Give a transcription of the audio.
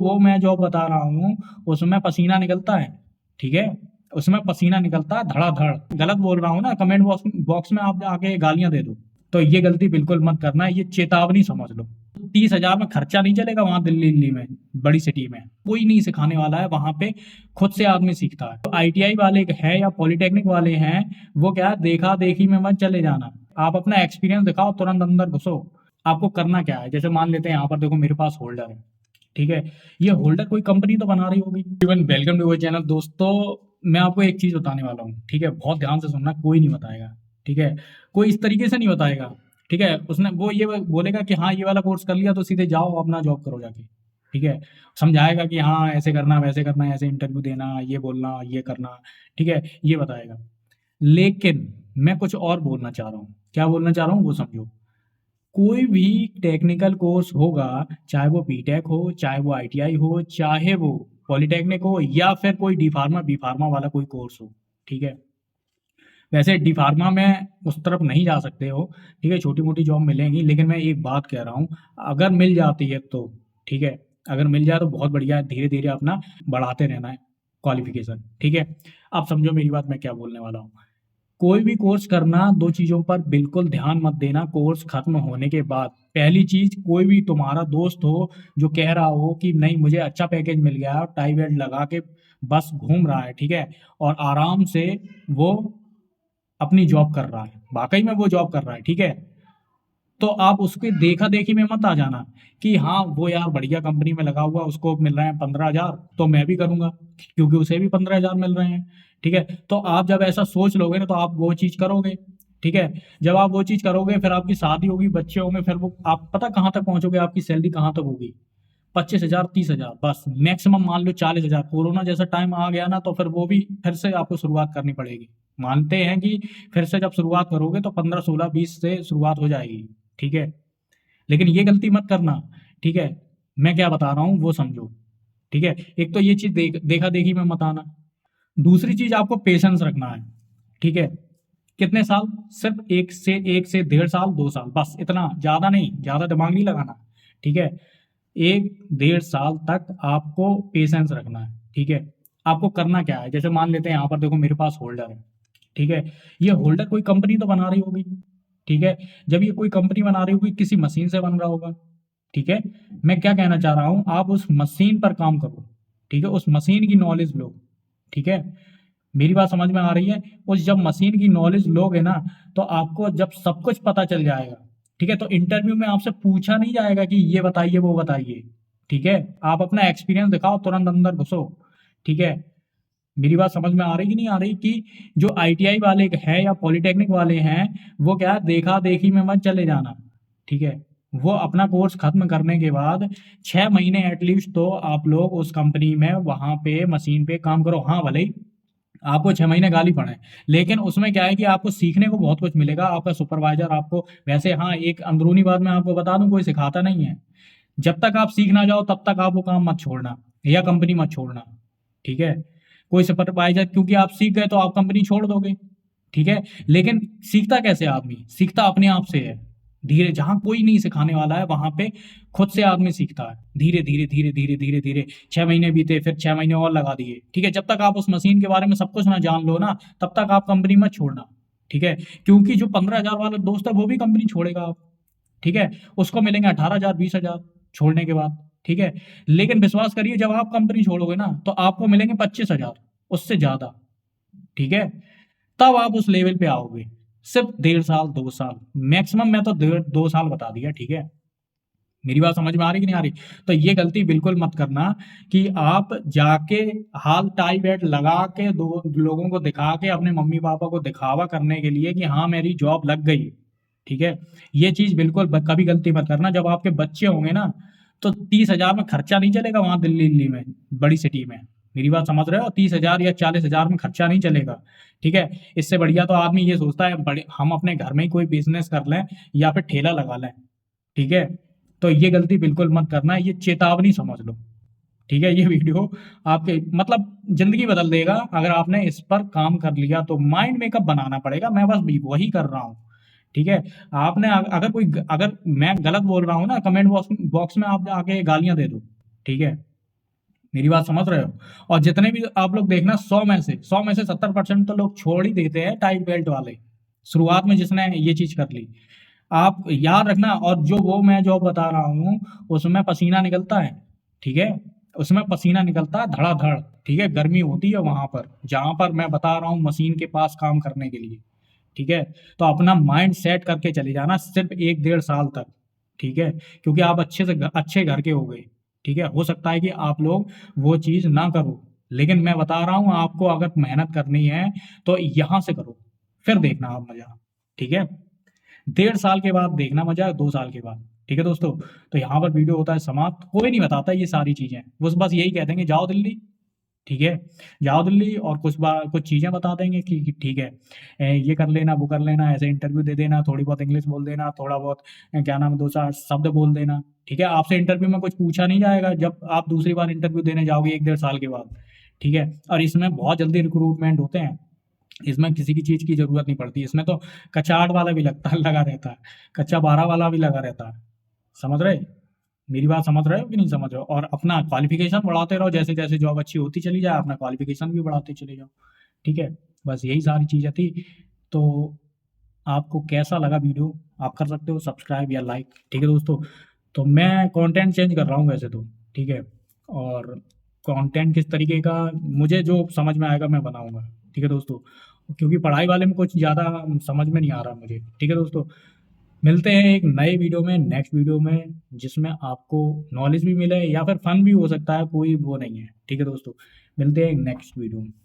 वो मैं जॉब बता रहा हूँ, उसमें पसीना निकलता है, ठीक है? उसमें पसीना निकलता है धड़ाधड़। गलत बोल रहा हूँ ना, कमेंट बॉक्स बॉक्स में आप आके गालियाँ दे दो। तो ये गलती बिल्कुल मत करना, ये चेतावनी समझ लो। 30,000 में खर्चा नहीं चलेगा वहाँ दिल्ली में, बड़ी सिटी में। कोई नहीं सिखाने वाला है वहाँ पे, खुद से आदमी सीखता है। तो आईटीआई वाले हैं या पॉलिटेक्निक वाले हैं, वो क्या है, देखा-देखी में मत चले जाना। आप अपना एक्सपीरियंस दिखाओ, तुरंत अंदर घुसो। आपको करना क्या है, जैसे मान लेते हैं यहाँ पर देखो मेरे पास होल्डर है, ठीक है? ये होल्डर कोई कंपनी तो बना रही होगी। Even welcome to our channel दोस्तों, मैं आपको एक चीज़ बताने वाला हूँ, ठीक है? बहुत ध्यान से सुनना, कोई नहीं बताएगा, ठीक है? कोई इस तरीके से नहीं बताएगा, ठीक है? उसने वो ये बोलेगा कि हाँ, ये वाला कोर्स कर लिया तो सीधे जाओ अपना जॉब करो जाके, ठीक है? समझाएगा कि हाँ, ऐसे करना, वैसे करना, ऐसे इंटरव्यू देना, ये बोलना, ये करना, ठीक है? ये बताएगा। लेकिन मैं कुछ और बोलना चाह रहा हूँ। क्या बोलना चाह रहा हूँ वो समझो। कोई भी टेक्निकल कोर्स होगा, चाहे वो बीटेक हो, चाहे वो आईटीआई हो, चाहे वो पॉलिटेक्निक हो या फिर कोई डी फार्मा, बी फार्मा वाला कोई कोर्स हो, ठीक है? वैसे डी फार्मा में उस तरफ नहीं जा सकते हो, ठीक है? छोटी-मोटी जॉब मिलेंगी, लेकिन मैं एक बात कह रहा हूँ, अगर मिल जाती है तो, ठीक है? अगर मिल जाए तो बहुत बढ़िया है, धीरे-धीरे अपना बढ़ाते रहना है क्वालिफ़िकेशन, ठीक है? अब समझो मेरी बात मैं क्या बोलने वाला हूँ। कोई भी कोर्स करना, 2 चीज़ों पर बिल्कुल ध्यान मत देना कोर्स खत्म होने के बाद। पहली चीज़, कोई भी तुम्हारा दोस्त हो जो कह रहा हो कि नहीं मुझे अच्छा पैकेज मिल गया और टाई बेल्ट लगा के बस घूम रहा है, ठीक है? और आराम से वो अपनी जॉब कर रहा है, वाक़ई में वो जॉब कर रहा है, ठीक है? तो आप उसकी देखा-देखी में मत आ जाना कि हाँ, वो यार बढ़िया कंपनी में लगा हुआ है, उसको मिल रहे हैं 15,000 तो मैं भी करूँगा, क्योंकि उसे भी 15,000 मिल रहे हैं, ठीक है? तो आप जब ऐसा सोच लोगे ना तो आप वो चीज़ करोगे, ठीक है? जब आप वो चीज़ करोगे फिर आपकी शादी होगी, बच्चे होंगे, फिर वो आप पता कहाँ तक पहुँचोगे, आपकी सैलरी कहाँ तक होगी? 25,000 30,000 बस मैक्सिमम मान लो 40,000। कोरोना जैसा टाइम आ गया ना तो फिर वो भी फिर से आपको शुरुआत करनी पड़ेगी। मानते हैं कि फिर से जब शुरुआत करोगे तो 15, 16, 20 से शुरुआत हो जाएगी, ठीक है? लेकिन ये गलती मत करना, ठीक है? मैं क्या बता रहा हूँ वो समझो, ठीक है? एक तो ये चीज़ देखा-देखी में मत आना। दूसरी चीज़ आपको पेशेंस रखना है, ठीक है? कितने साल? सिर्फ़ 1 से डेढ़ साल, 2 साल बस इतना, ज़्यादा नहीं, ज़्यादा दिमाग नहीं लगाना, ठीक है? 1 डेढ़ साल तक आपको पेशेंस रखना है, ठीक है? आपको करना क्या है, जैसे मान लेते हैं यहाँ पर देखो मेरे पास होल्डर है, ठीक है? ये होल्डर कोई कंपनी तो बना रही होगी, ठीक है? जब ये कोई कंपनी बना रही होगी, किसी मशीन से बन रहा होगा, ठीक है? मैं क्या कहना चाह रहा हूँ, आप उस मशीन पर काम करो, ठीक है? उस मशीन की नॉलेज लो, ठीक है? मेरी बात समझ में आ रही है? उस जब मशीन की नॉलेज लोगे ना, तो आपको जब सब कुछ पता चल जाएगा, ठीक है? तो इंटरव्यू में आपसे पूछा नहीं जाएगा कि ये बताइए, वो बताइए, ठीक है? आप अपना एक्सपीरियंस दिखाओ, तुरंत अंदर घुसो, ठीक है? मेरी बात समझ में आ रही कि नहीं आ रही कि जो आईटीआई वाले हैं या पॉलिटेक्निक वाले हैं, वो क्या है, देखा-देखी में मत चले जाना, ठीक है? वो अपना कोर्स खत्म करने के बाद 6 महीने एटलीस्ट तो आप लोग उस कंपनी में वहाँ पे मशीन पे काम करो। हाँ, भले ही आपको 6 महीने गाली पड़े, लेकिन उसमें क्या है कि आपको सीखने को बहुत कुछ मिलेगा। आपका सुपरवाइज़र आपको वैसे हाँ, एक अंदरूनी बात मैं आपको बता दूँ, कोई सिखाता नहीं है। जब तक आप सीख ना जाओ तब तक आप वो काम मत छोड़ना या कंपनी मत छोड़ना, ठीक है? कोई सुपरवाइज़र क्योंकि आप सीख गए तो आप कंपनी छोड़ दोगे, ठीक है? लेकिन सीखता कैसे आदमी? सीखता अपने आप से है। धीरे जहाँ कोई नहीं सिखाने वाला है वहाँ पे खुद से आदमी सीखता है। धीरे-धीरे, धीरे-धीरे, धीरे-धीरे 6 महीने बीते फिर 6 महीने और लगा दिए, ठीक है? जब तक आप उस मशीन के बारे में सब कुछ ना जान लो ना, तब तक आप कंपनी मत छोड़ना, ठीक है? क्योंकि जो 15,000 वाला दोस्त है वो भी कंपनी छोड़ेगा अब, ठीक है? उसको मिलेंगे 18,000 20,000 छोड़ने के बाद, ठीक है? लेकिन विश्वास करिए जब आप कंपनी छोड़ोगे ना, तो आपको मिलेंगे 25,000 उससे ज़्यादा, ठीक है? तब आप उस लेवल पे आओगे। सिर्फ़ डेढ़ साल, 2 साल, मैक्सिमम मैं तो डेढ़ 2 साल बता दिया, ठीक है? मेरी बात समझ में आ रही कि नहीं आ रही? तो ये गलती बिल्कुल मत करना कि आप जाके हाल टाई बेल्ट लगा के दो लोगों को दिखा के अपने मम्मी-पापा को दिखावा करने के लिए कि हाँ, मेरी जॉब लग गई, ठीक है? ये चीज़ बिल्कुल कभी गलती मत करना। जब आपके बच्चे होंगे ना, तो 30,000 में खर्चा नहीं चलेगा वहाँ दिल्ली-विल्ली में, बड़ी सिटी में। मेरी बात समझ रहे हो? 30,000 या 40,000 में खर्चा नहीं चलेगा, ठीक है? इससे बढ़िया तो आदमी ये सोचता है बड़े हम अपने घर में ही कोई बिज़नेस कर लें या फिर ठेला लगा लें, ठीक है? तो ये गलती बिल्कुल मत करना, ये चेतावनी समझ लो, ठीक है? ये वीडियो आपके मतलब ज़िंदगी बदल देगा अगर आपने इस पर काम कर लिया तो। माइंड मेकअप बनाना पड़ेगा, मैं बस भी वही कर रहा हूँ, ठीक है? आपने अगर अगर मैं गलत बोल रहा हूँ ना, कमेंट बॉक्स बॉक्स में आप आके गालियाँ दे दो, ठीक है? मेरी बात समझ रहे हो? और जितने भी आप लोग देखना 100 में से 70% तो लोग छोड़ ही देते हैं टाइट बेल्ट वाले, शुरुआत में जिसने ये चीज़ कर ली। आप याद रखना, और जो वो मैं जॉब बता रहा हूँ, उसमें पसीना निकलता है, ठीक है? उसमें पसीना निकलता है धड़ाधड़, ठीक है? गर्मी होती है वहाँ पर, जहाँ पर मैं बता रहा हूँ मशीन के पास काम करने के लिए, ठीक है? तो अपना माइंड सेट करके चले जाना सिर्फ़ 1 डेढ़ साल तक, ठीक है? क्योंकि आप अच्छे घर के हो गए, ठीक है? हो सकता है कि आप लोग वो चीज़ ना करो, लेकिन मैं बता रहा हूँ आपको अगर मेहनत करनी है, तो यहाँ से करो, फिर देखना आप मज़ा, ठीक है? डेढ़ साल के बाद देखना मज़ा, 2 साल के बाद, ठीक है दोस्तों? तो यहाँ पर वीडियो होता है समाप्त। कोई नहीं बताता ये सारी चीज़ें, वो बस यही कह देंगे जाओ दिल्ली, ठीक है? जाओ दिल्ली और कुछ चीज़ें बता देंगे कि ठीक है, ये कर लेना, वो कर लेना, ऐसे इंटरव्यू दे देना, थोड़ी बहुत इंग्लिश बोल देना, थोड़ा बहुत क्या नाम है 2-4 शब्द बोल देना, ठीक है? आपसे इंटरव्यू में कुछ पूछा नहीं जाएगा जब आप दूसरी बार इंटरव्यू देने जाओगे 1 डेढ़ साल के बाद, ठीक है? और इसमें बहुत जल्दी रिक्रूटमेंट होते हैं, इसमें किसी की चीज़ की ज़रूरत नहीं पड़ती, इसमें तो कचाड़ वाला भी लगा रहता है, कच्चा 12 वाला भी लगा रहता है, समझ रहे? मेरी बात समझ रहे हो कि नहीं समझ रहे हो? और अपना क्वालिफ़िकेशन बढ़ाते रहो, जैसे-जैसे जॉब अच्छी होती चली जाए, अपना क्वालिफ़िकेशन भी बढ़ाते चले जाओ, ठीक है? बस यही सारी चीज़ें थी। तो आपको कैसा लगा वीडियो? आप कर सकते हो सब्सक्राइब या लाइक, ठीक है दोस्तों? तो मैं कंटेंट चेंज कर रहा हूँ वैसे तो, ठीक है? और कंटेंट किस तरीके का मुझे जो समझ में आएगा मैं बनाऊँगा, ठीक है दोस्तों? क्योंकि पढ़ाई वाले में कुछ ज़्यादा समझ में नहीं आ रहा मुझे, ठीक है दोस्तों? मिलते हैं एक नए वीडियो में, नेक्स्ट वीडियो में, जिसमें आपको नॉलेज भी मिले या फिर फन भी हो सकता है, कोई वो नहीं है, ठीक है दोस्तों? मिलते हैं नेक्स्ट वीडियो में।